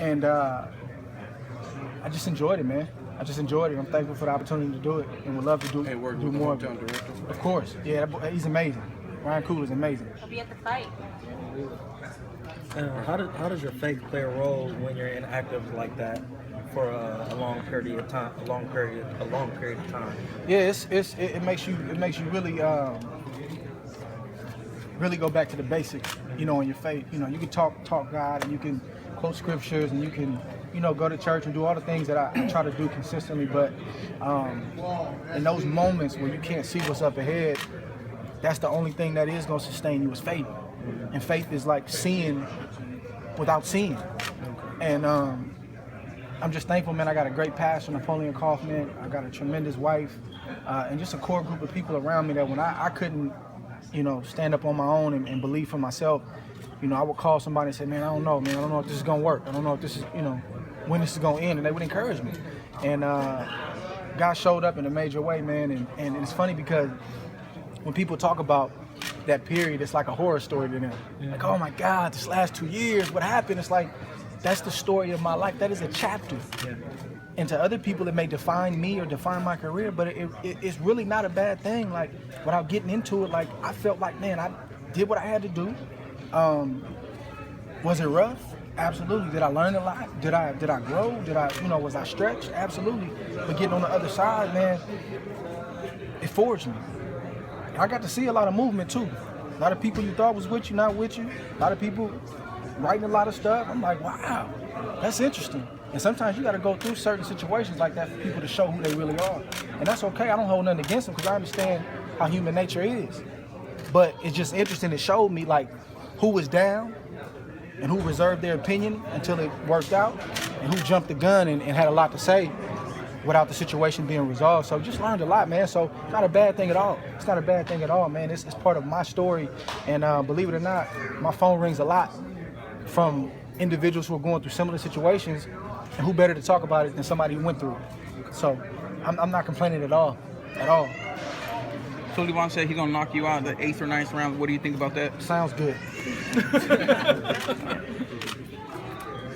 And I just enjoyed it, man. I just enjoyed it. I'm thankful for the opportunity to do it, and would love to do And work do with the more. hometown director. Of course, yeah, he's amazing. Ryan Coogler's amazing. He'll be at the fight. How does your faith play a role when you're inactive like that for a long period of time? A long period of time. Yeah, it makes you really really go back to the basics, in your faith. You can talk God, and you can quote scriptures, and you can go to church and do all the things that I try to do consistently. But in those moments where you can't see what's up ahead, that's the only thing that is going to sustain you is faith. And faith is like seeing without seeing. And I'm just thankful, man. I got a great pastor, Napoleon Kaufman. I got a tremendous wife, and just a core group of people around me that when I couldn't, stand up on my own and believe for myself, I would call somebody and say, man, I don't know if this is going to work. I don't know if this is, when this is going to end. And they would encourage me. And God showed up in a major way, man. And it's funny because when people talk about that period, it's like a horror story to them. Yeah. Like, oh my God, this last 2 years, what happened? It's like, that's the story of my life. That is a chapter. Yeah. And to other people, it may define me or define my career, but it's really not a bad thing. Like, without getting into it, like, I felt like, man, I did what I had to do. Was it rough? Absolutely. Did I learn a lot? Did I grow? Was I stretched? Absolutely. But getting on the other side, man, it forged me. I got to see a lot of movement too. A lot of people you thought was with you, not with you. A lot of people writing a lot of stuff. I'm like, wow, that's interesting. And sometimes you got to go through certain situations like that for people to show who they really are. And that's okay. I don't hold nothing against them because I understand how human nature is. But it's just interesting. It showed me like who was down and who reserved their opinion until it worked out, and who jumped the gun and had a lot to say without the situation being resolved. So just learned a lot, man. So it's not a bad thing at all. It's not a bad thing at all, man. It's part of my story. And believe it or not, my phone rings a lot from individuals who are going through similar situations, and who better to talk about it than somebody who went through it. So I'm not complaining at all. Sullivan said he's gonna knock you out in the 8th or 9th round. What do you think about that? Sounds good.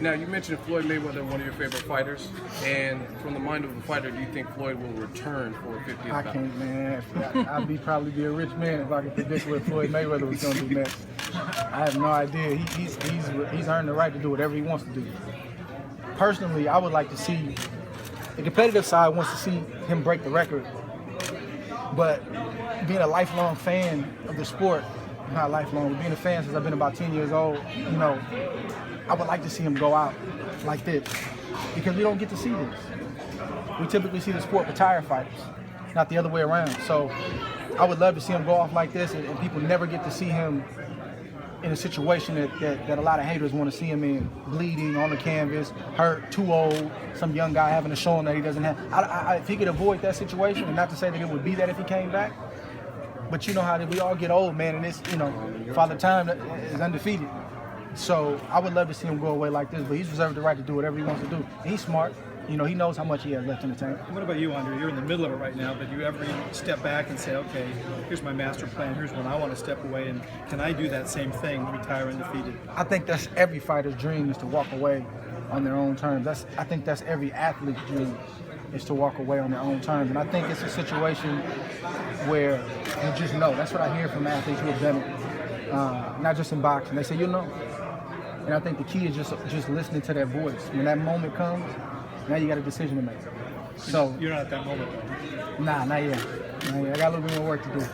Now, you mentioned Floyd Mayweather, one of your favorite fighters, and from the mind of a fighter, do you think Floyd will return for a 50th I bout? can't, man. I'd probably be a rich man if I could predict what Floyd Mayweather was going to do next. I have no idea. He's earned the right to do whatever he wants to do. Personally, I would like to see, the competitive side wants to see him break the record, but being a lifelong fan of the sport, not lifelong, but being a fan since I've been about 10 years old, I would like to see him go out like this, because we don't get to see this. We typically see the sport with tire fighters, not the other way around. So I would love to see him go off like this, and people never get to see him in a situation that a lot of haters want to see him in, bleeding on the canvas, hurt, too old, some young guy having a showing that he doesn't have. If he could avoid that situation, and not to say that it would be that if he came back, but you know how we all get old, man, and it's, Father Time is undefeated. So I would love to see him go away like this, but he's reserved the right to do whatever he wants to do. And he's smart. He knows how much he has left in the tank. What about you, Andre? You're in the middle of it right now, but do you ever step back and say, okay, here's my master plan, here's when I want to step away, and can I do that same thing, retire undefeated? I think that's every fighter's dream, is to walk away on their own terms. I think that's every athlete's dream, is to walk away on their own terms. And I think it's a situation where you just know. That's what I hear from athletes who have done it, not just in boxing. They say, And I think the key is just listening to their voice. When that moment comes, now you got a decision to make. So You're not at that moment, though. Nah, not yet. I got a little bit more work to do.